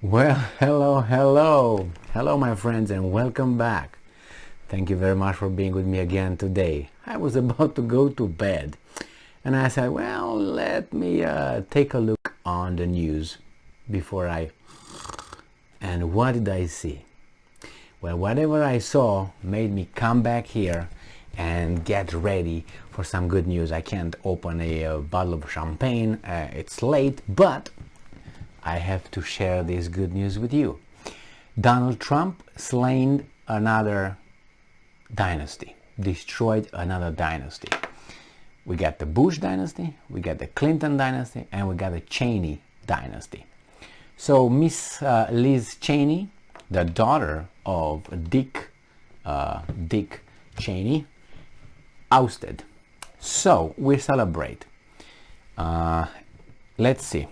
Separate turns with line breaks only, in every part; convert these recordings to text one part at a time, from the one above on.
Well, hello, my friends, and welcome back. Thank you very much for being with me again today. I was about to go to bed, and I said, well, let me take a look on the news before I. And what did I see? Well, whatever I saw made me come back here and get ready for some good news. I can't open a bottle of champagne, it's late, but I have to share this good news with you. Donald Trump slain another dynasty, destroyed another dynasty. We got the Bush dynasty, we got the Clinton dynasty, and we got the Cheney dynasty. So Miss Liz Cheney, the daughter of Dick Cheney, ousted. So we celebrate. Let's see.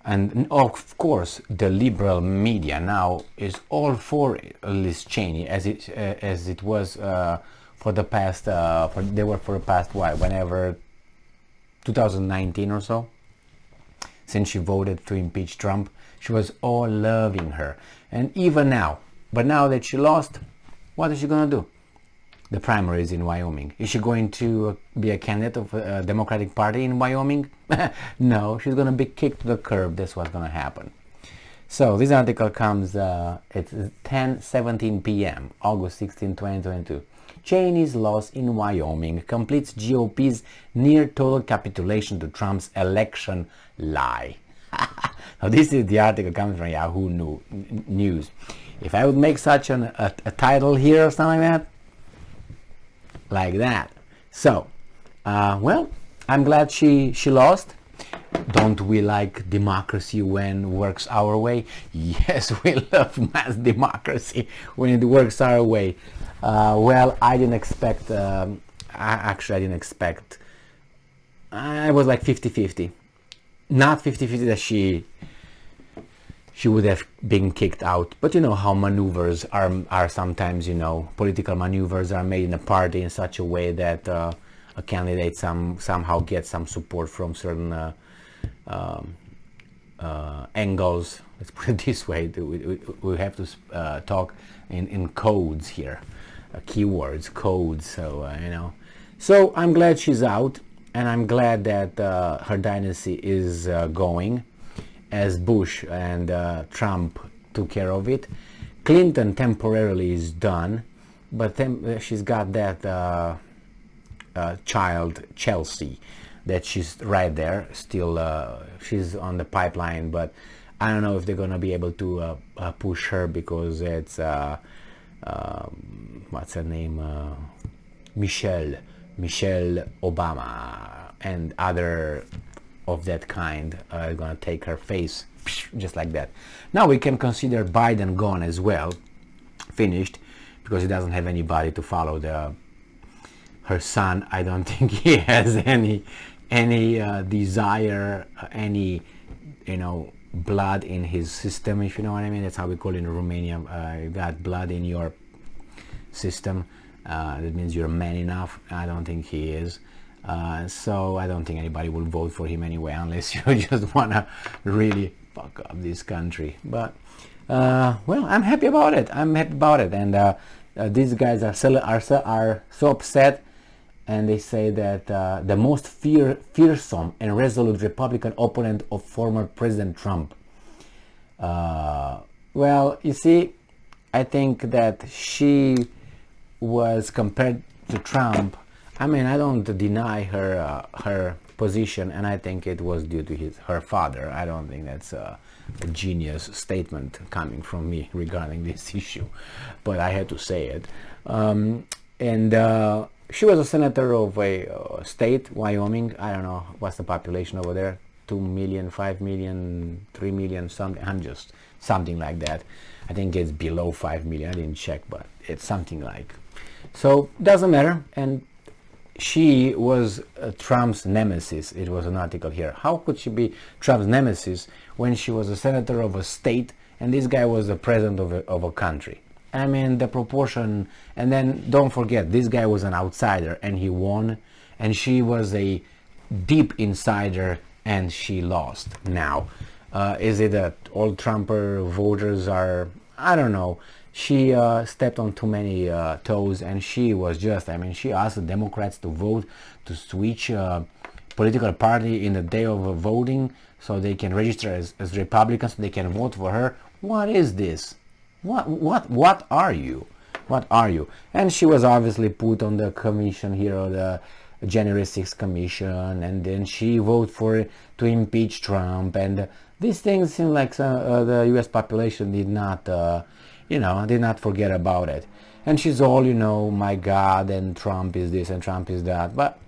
And of course, the liberal media now is all for Liz Cheney, as it was for the past. They were for the past whenever 2019 or so. Since she voted to impeach Trump, she was all loving her, and even now. But now that she lost, what is she gonna do? The primaries in Wyoming. Is she going to be a candidate of a Democratic Party in Wyoming? No, she's going to be kicked to the curb. That's what's going to happen. So this article comes at 10:17 p.m., August 16, 2022. Cheney's loss in Wyoming completes GOP's near total capitulation to Trump's election lie. Now this is the article comes from Yahoo News. If I would make such a title here or something like that. So, well, I'm glad she lost. Don't we like democracy when works our way? Yes, we love mass democracy when it works our way. Well, I didn't expect, I didn't expect, I was like 50-50. Not 50-50 that she would have been kicked out, but you know how maneuvers are sometimes, political maneuvers are made in a party in such a way that a candidate somehow gets some support from certain angles. Let's put it this way. We have to talk in codes here, keywords, codes. So so I'm glad she's out, and I'm glad that her dynasty is going, as Bush and Trump took care of it. Clinton temporarily is done, but then she's got that child, Chelsea, that she's right there still. She's on the pipeline, but I don't know if they're gonna be able to push her, because it's what's her name, Michelle Obama and other of that kind are gonna take her face just like that. Now we can consider Biden gone as well, finished, because he doesn't have anybody to follow her son. I don't think he has any desire, any blood in his system, if you know what I mean. That's how we call it in Romania. You got blood in your system. That means you're man enough. I don't think he is. So I don't think anybody will vote for him anyway, unless you just want to really fuck up this country. But well, I'm happy about it. And these guys are so upset, and they say that the most fearsome and resolute Republican opponent of former President Trump. Well, you see, I think that she was compared to Trump. I mean, I don't deny her position, and I think it was due to her father. I don't think that's a genius statement coming from me regarding this issue, but I had to say it. She was a senator of a state, Wyoming. I don't know what's the population over there, 2 million, 5 million, 3 million, something. I'm just something like that. I think it's below 5 million. I didn't check, but it's something like. So doesn't matter. And she was Trump's nemesis. It was an article here. How could she be Trump's nemesis when she was a senator of a state and this guy was the president of a country? I mean, the proportion. And then don't forget, this guy was an outsider and he won, and she was a deep insider and she lost. Now, Is it that all Trumper voters are, I don't know. She stepped on too many toes, and she was just, I mean, she asked the Democrats to vote to switch political party in the day of voting so they can register as Republicans, so they can vote for her. What is this? What are you? What are you? And she was obviously put on the commission here, or the January 6th commission, and then she voted for to impeach Trump, and these things seem like the U.S. population did not, did not forget about it. And she's all, my God, and Trump is this and Trump is that, but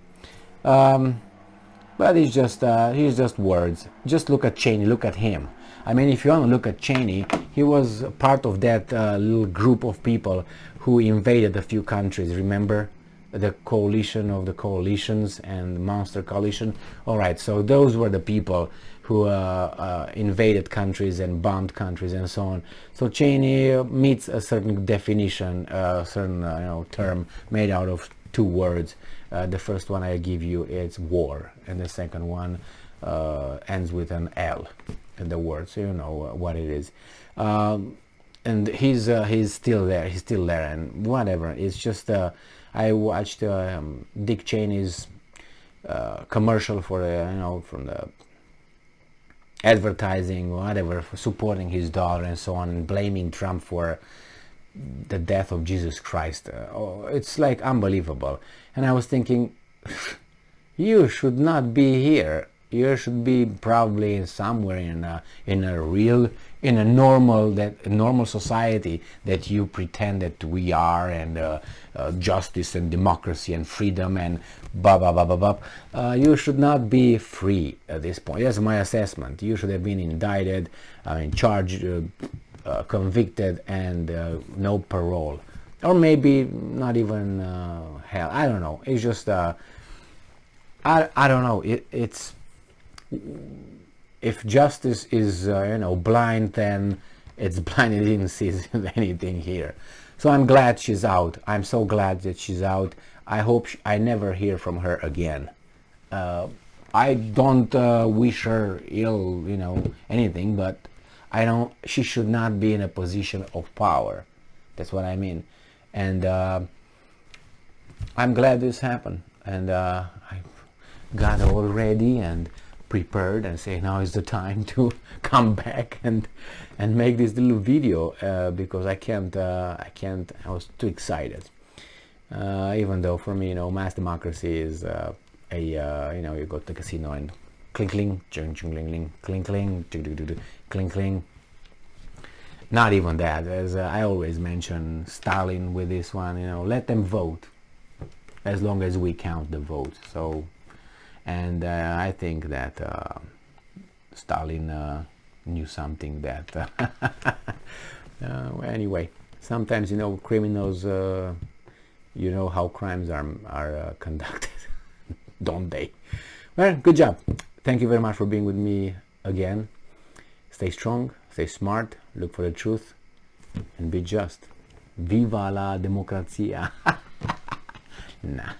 he's just words. Just look at Cheney. Look at him. I mean, if you want to look at Cheney, he was part of that little group of people who invaded a few countries. Remember? The coalition of the coalitions and monster coalition. All right, so those were the people who invaded countries and bombed countries and so on. So Cheney meets a certain definition, a certain term made out of two words. The first one I give you is war, and the second one ends with an L in the word, so you know what it is. And he's still there. He's still there, and whatever. It's just. I watched Dick Cheney's commercial for from the advertising, whatever, for supporting his daughter and so on, and blaming Trump for the death of Jesus Christ. It's like unbelievable. And I was thinking, you should not be here. You should be probably somewhere in a normal society that you pretend that we are, and justice and democracy and freedom and blah blah blah blah blah. You should not be free at this point. That's my assessment. You should have been indicted, charged, convicted, and no parole, or maybe not even hell. I don't know. It's just I don't know. It's if justice is blind, then it's blind. It didn't see anything here. So I'm glad she's out. I'm so glad that she's out. I hope I never hear from her again. I don't wish her ill, anything, but she should not be in a position of power. That's what I mean. And I'm glad this happened. And I got all ready and prepared and say now is the time to come back and make this little video because I I was too excited, even though for me mass democracy is you go to the casino and clink clink clink clink clink clink clink clink. Not even that, as I always mention Stalin with this one, let them vote as long as we count the votes. So and I think that Stalin knew something that well, anyway, sometimes criminals how crimes are conducted, don't they? Well, good job. Thank you very much for being with me again. Stay strong, stay smart, look for the truth, and be just. Viva la democrazia. Nah.